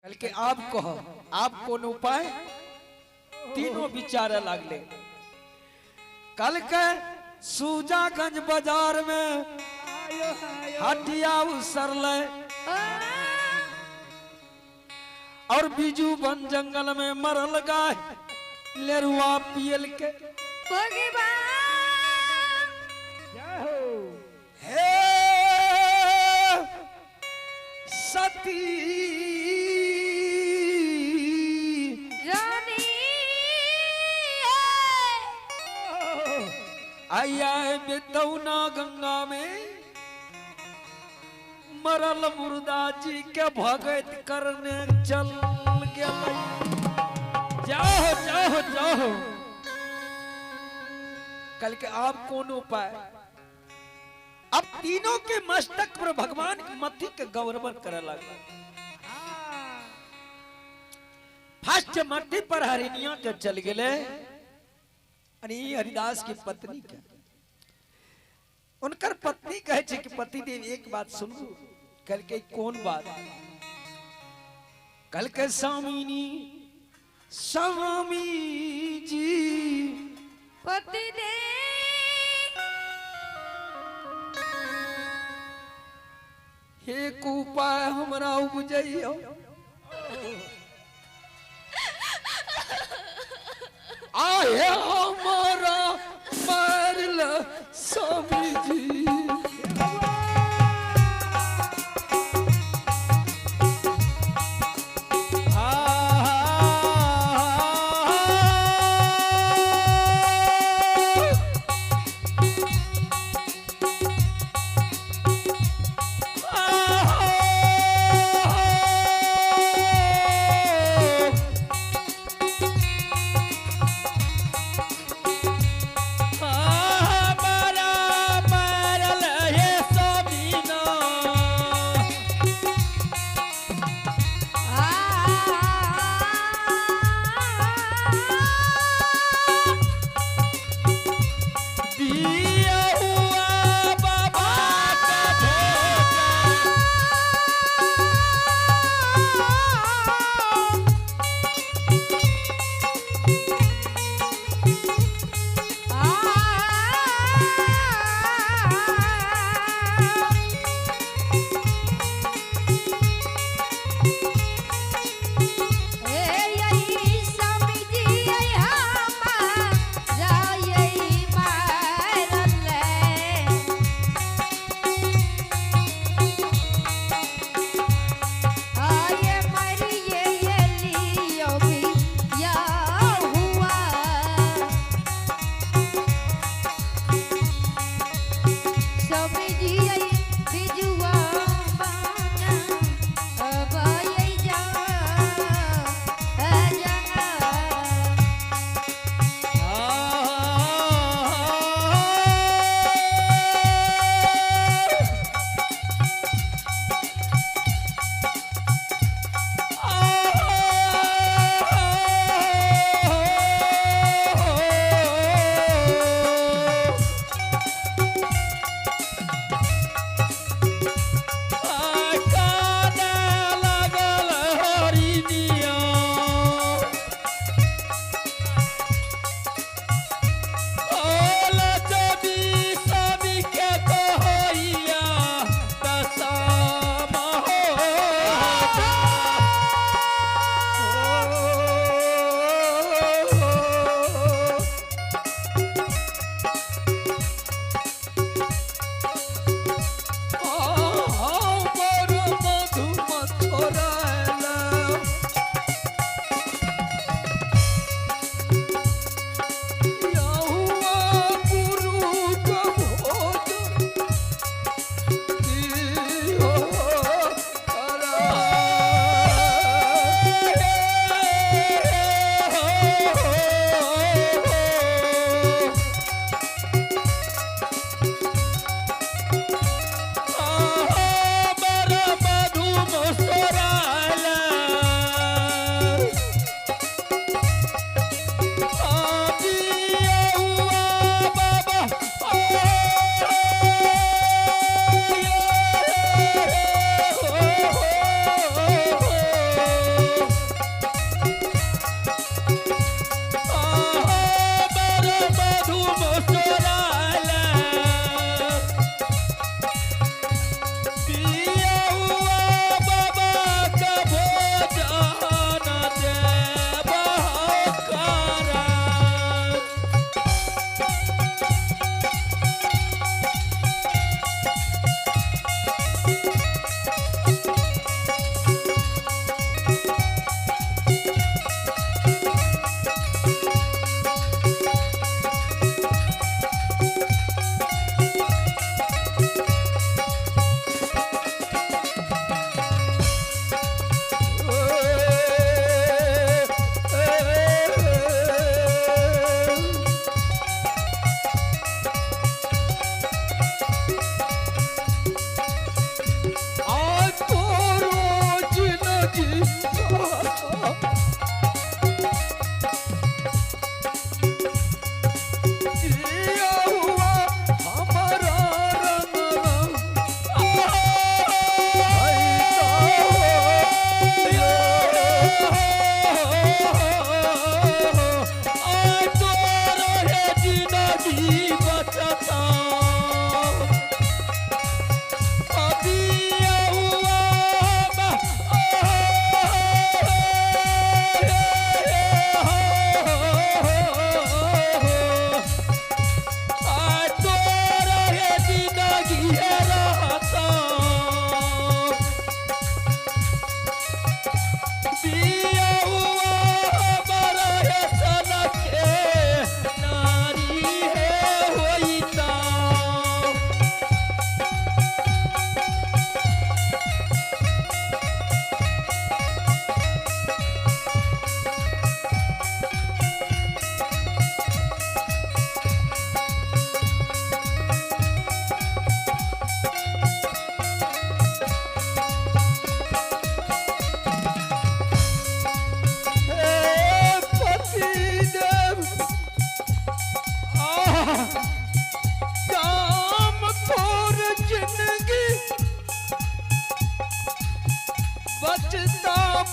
कल के आप कहो आप कौन उपाय तीनों विचार लागले। कल के सूजागंज बाजार में हटिया उसरले और बीजू बन जंगल में मरल गाय लेरुआ पियल के हे सती आया बेतौना गंगा में मरल मुर्दा जी के भगत करने चल गया। जाओ जाओ जाओ कल के आप कौन उपाय। अब तीनों के मस्तक पर भगवान की मथी के गौरवन करे लगा। फर्स्ट मथी पर हरिणिया के चल गए हरिदास की पत्नी के। उनकर पत्नी कहे छे कि पति देव एक बात सुनू। कल के कौन बात। कल के स्वामिनी स्वामी जी पति देव एक उपाय हमरा उपजइयो। आए हमारा मारल स्वामी जी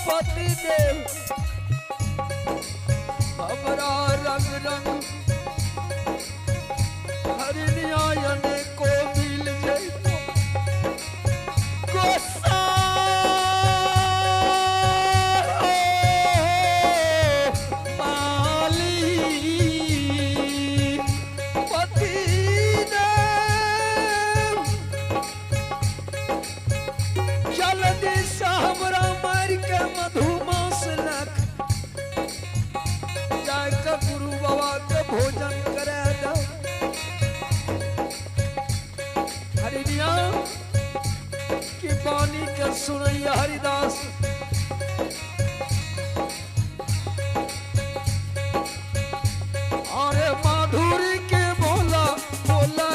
पति देव हमरा रंग रंग हरियायन को मिल जैतो गोसा भोजन करे दो हरिया की बानी के सुनैया हरिदास अरे माधुरी के बोला बोला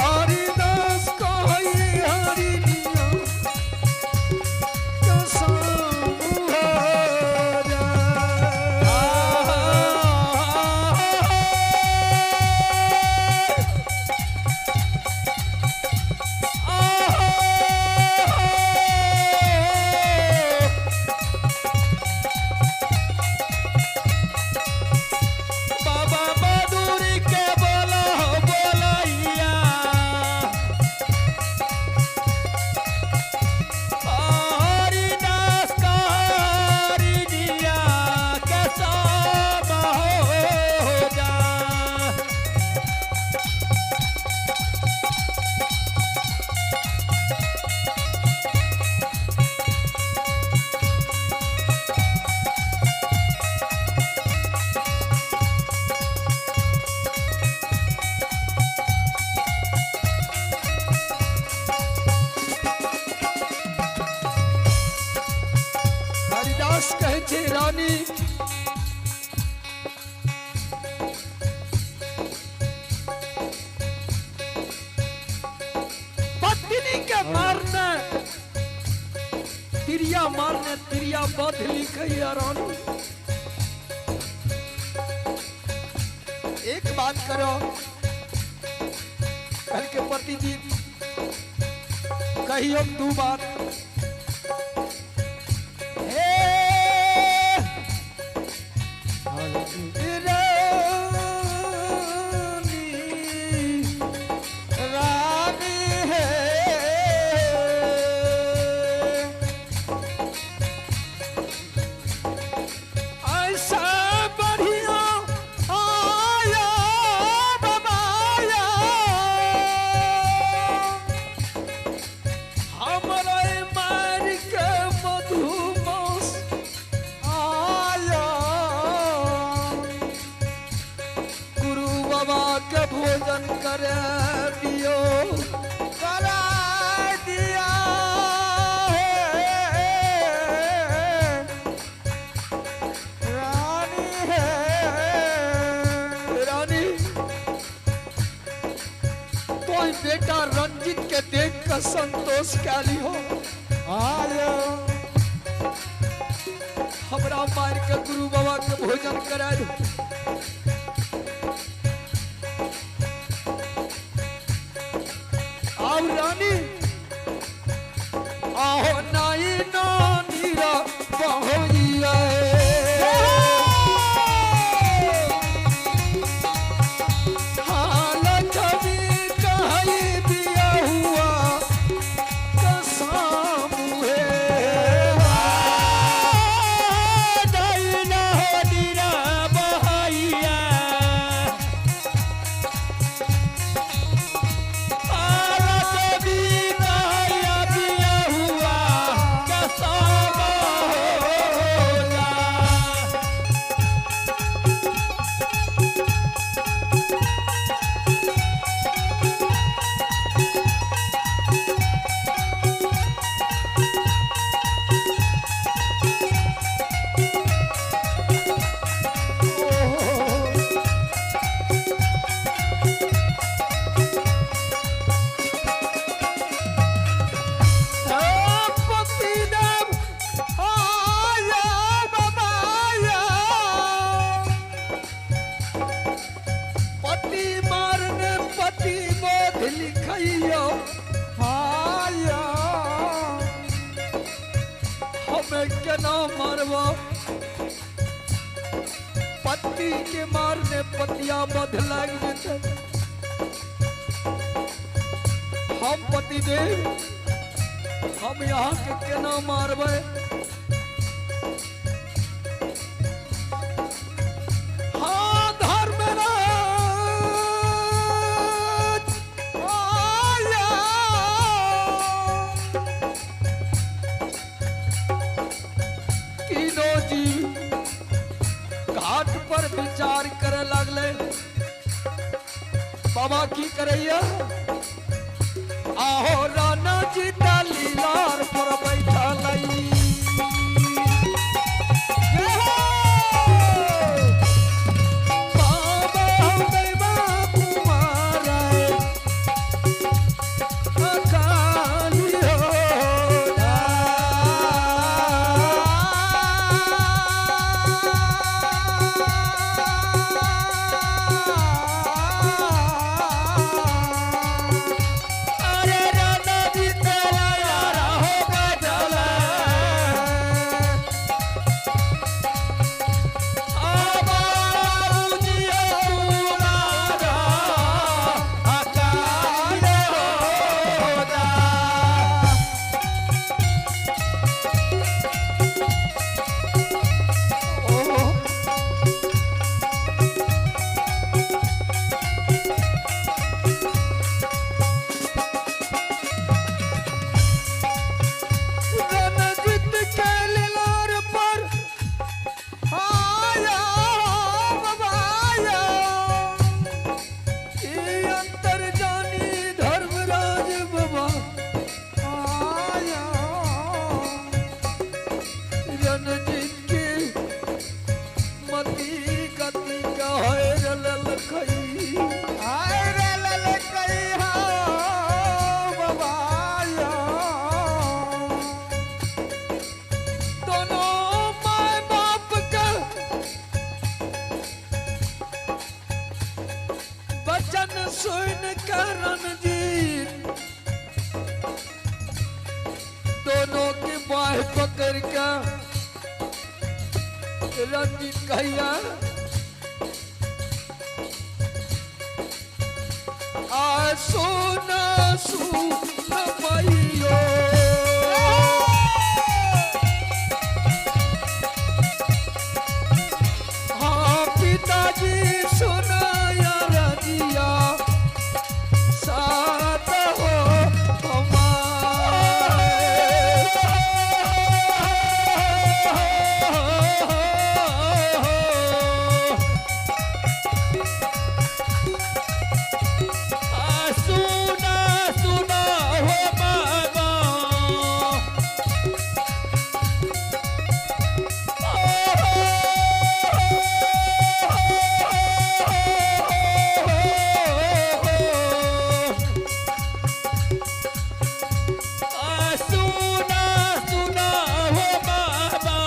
हरिदास कही हरिया कहे छे रानी पत्नी के मारने तिरिया बध लिखे रानी एक बात करो कल के पति जी कहियो दू बात भोजन कर दियो करा दिया रानी रानी कोई बेटा रंजित के देख कर संतोष कैली हो आयो हमरा मार के गुरु बाबा के भोजन करा दो रानी आहो नाई नानीरा बहोइया हाल कभी कहीं दिया हुआ कसम है नाई नानीरा बहोइया लिखइयो हाया हमें केना मारवा पति के मारने पतिया बध लग जेते हम पति देव हम यहाँ के केना मारबे हाँ धर्मराज आया तीनों जी घाट पर विचार करे लगले बाबा की करैया आहो राना जी लीलार पर बैठलई बाबा देवा कुमार अकाली हो अरे राना जी तेरा यार हो गजल आबारू जी तुम्हारा अकाल होता ओ रणजीत के लीलार पर आया बाबाया ई अंतर जानी धर्मराज बाबा आया रणजीत की मती गति कहे ललखई आय रे ललकई हो बाबाया दोनों माय बाप का वचन सुन कर रणजीत दोनों की बाह पकड़ के रणजीत कहिया आ सोना सुन पाइयो हाँ पिताजी सुनाया रजिया साथ हो सुना सुना हो बाबा सुना सुना हो बाबा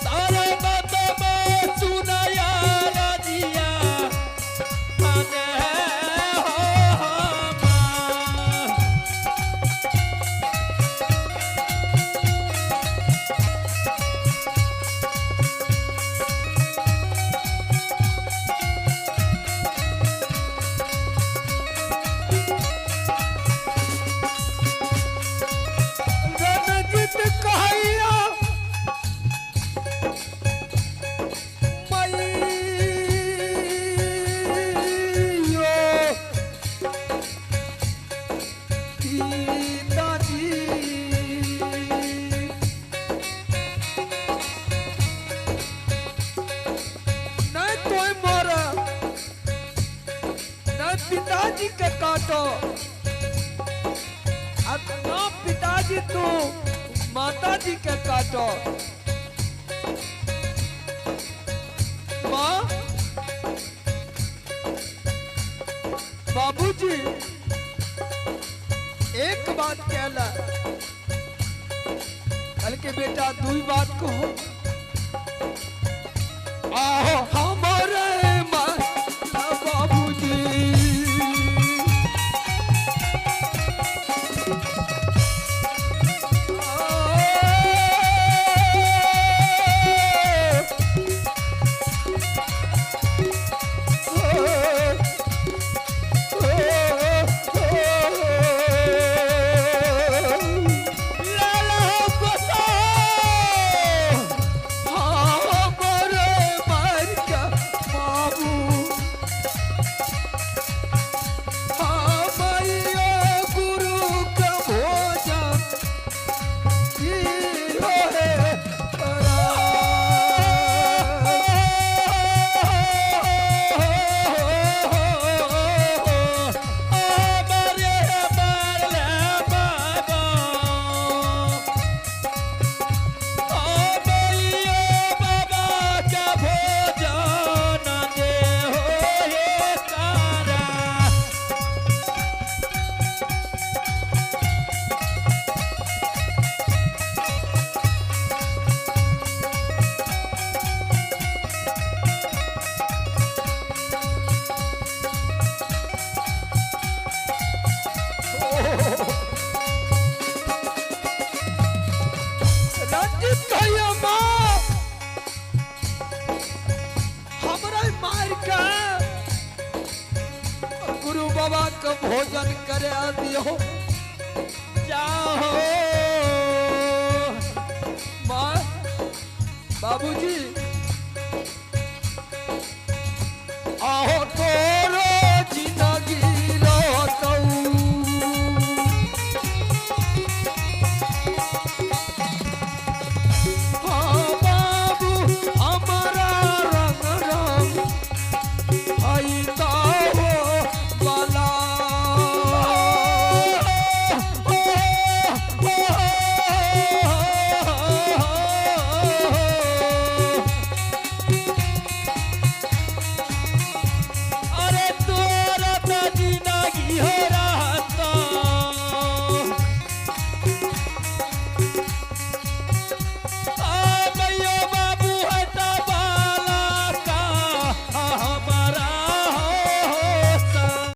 तारे बात में सुना यार दिया मने हो मां रणजीत कहिया मैयो पिताजी नहीं कोई मारा नहीं पिताजी के काटो अपना पिताजी तू माताजी के काटो माँ बाबूजी एक बात कहला बल्कि बेटा दुई बात कहो आहो हमारे माँ बाबूजी गुरु बाबा का भोजन करे दियो जाओ माँ बाबूजी